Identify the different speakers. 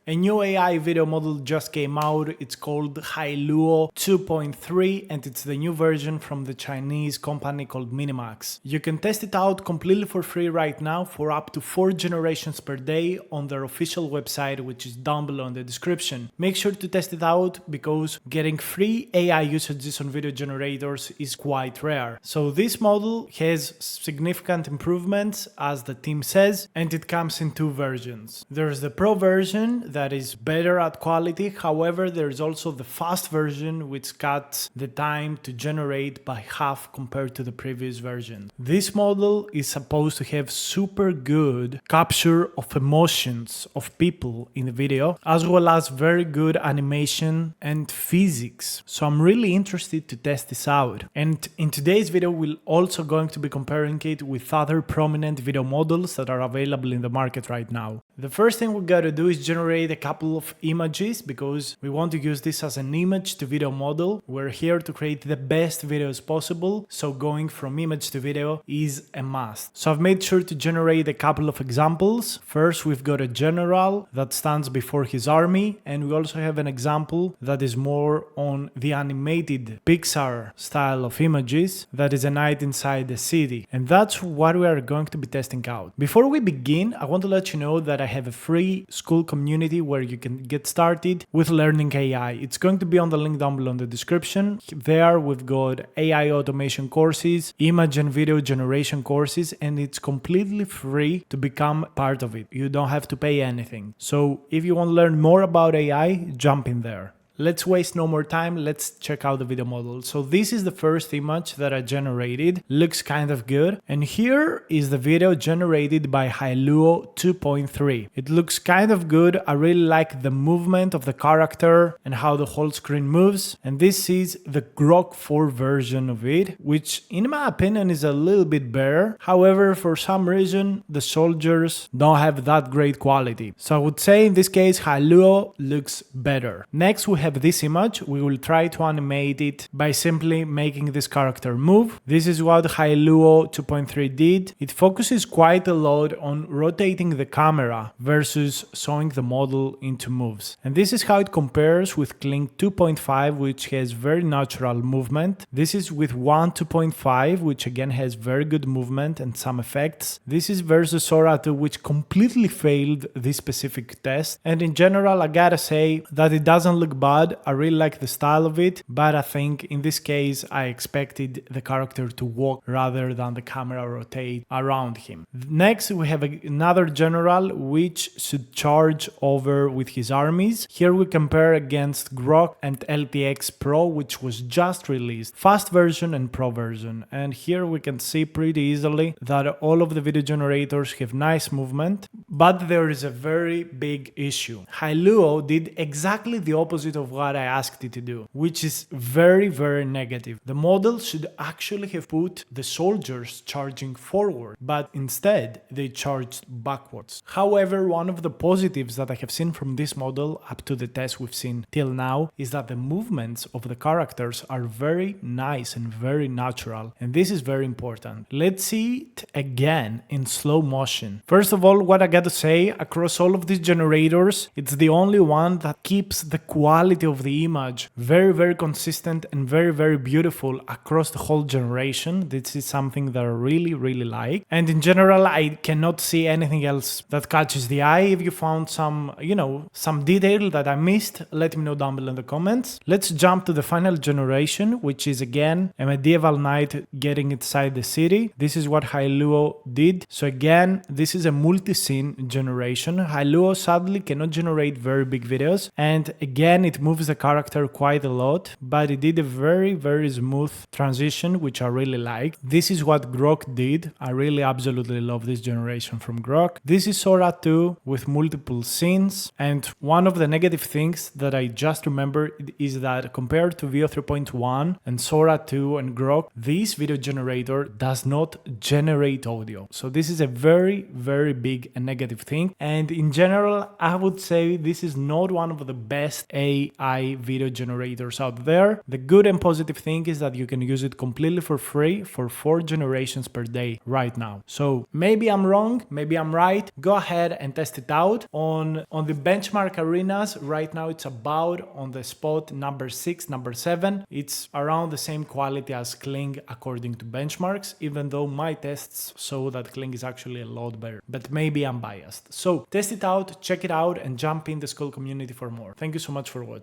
Speaker 1: A new AI video model just came out. It's called Hailuo 2.3 and it's the new version from the Chinese company called Minimax. You can test it out completely for free right now for up to 4 generations per day on their official website, which is down below in the description. Make sure to test it out because getting free AI usages on video generators is quite rare. So this model has significant improvements, as the team says, and it comes in 2 versions. There's the Pro version that is better at quality. However, there's also the fast version, which cuts the time to generate by half compared to the previous version. This model is supposed to have super good capture of emotions of people in the video, as well as very good animation and physics. So I'm really interested to test this out. And in today's video, we're also going to be comparing it with other prominent video models that are available in the market right now. The first thing we gotta do is generate a couple of images because we want to use this as an image to video model. We're here to create the best videos possible, so going from image to video is a must. So I've made sure to generate a couple of examples. First, we've got a general that stands before his army, and we also have an example that is more on the animated Pixar style of images, that is a knight inside the city. And that's what we are going to be testing out. Before we begin, I want to let you know that I have a free school community where you can get started with learning AI. It's going to be on the link down below in the description. There we've got AI automation courses, image and video generation courses, and it's completely free to become part of it. You don't have to pay anything. So if you want to learn more about AI, jump in there. Let's waste no more time, let's check out the video model. So this is the first image that I generated, looks kind of good. And here is the video generated by Hailuo 2.3. It looks kind of good. I really like the movement of the character and how the whole screen moves. And this is the Grok 4 version of it, which in my opinion is a little bit better. However, for some reason, the soldiers don't have that great quality. So I would say in this case, Hailuo looks better. Next, we have this image. We will try to animate it by simply making this character move. This is what Hailuo 2.3 did. It focuses quite a lot on rotating the camera versus showing the model into moves. And this is how it compares with Kling 2.5, which has very natural movement. This is with 2.5, which again has very good movement and some effects. This is versus Sora 2, which completely failed this specific test. And in general, I gotta say that it doesn't look bad. I really like the style of it, but I think in this case I expected the character to walk rather than the camera rotate around him. Next, we have another general which should charge over with his armies. Here we compare against Grok and LTX Pro, which was just released, fast version and Pro version. And here we can see pretty easily that all of the video generators have nice movement, but there is a very big issue. Hailuo did exactly the opposite of what I asked it to do, which is very, very negative. The model should actually have put the soldiers charging forward, but instead they charged backwards. However, one of the positives that I have seen from this model up to the test we've seen till now is that the movements of the characters are very nice and very natural, and this is very important. Let's see it again in slow motion. First of all, what I gotta say, across all of these generators, it's the only one that keeps the quality of the image very, very consistent and very, very beautiful across the whole generation. This is something that I really, really like. And in general, I cannot see anything else that catches the eye. If you found some, some detail that I missed, let me know down below in the comments. Let's jump to the final generation, which is again a medieval knight getting inside the city. This is what Hailuo did. So again, this is a multi-scene generation. Hailuo sadly cannot generate very big videos, and again it moves the character quite a lot, but it did a very, very smooth transition, which I really like. This is what Grok did. I really absolutely love this generation from Grok. This is Sora 2 with multiple scenes, and one of the negative things that I just remembered is that compared to Veo 3.1 and Sora 2 and Grok, this video generator does not generate audio. So this is a very, very big and negative thing. And in general, I would say this is not one of the best AI video generators out there. The good and positive thing is that you can use it completely for free for 4 generations per day right now. So maybe I'm wrong, maybe I'm right. Go ahead and test it out. On the benchmark arenas, right now it's about on the spot number 6, number 7. It's around the same quality as Kling according to benchmarks, even though my tests show that Kling is actually a lot better. But maybe I'm biased. So test it out, check it out, and jump in the Skull community for more. Thank you so much for watching.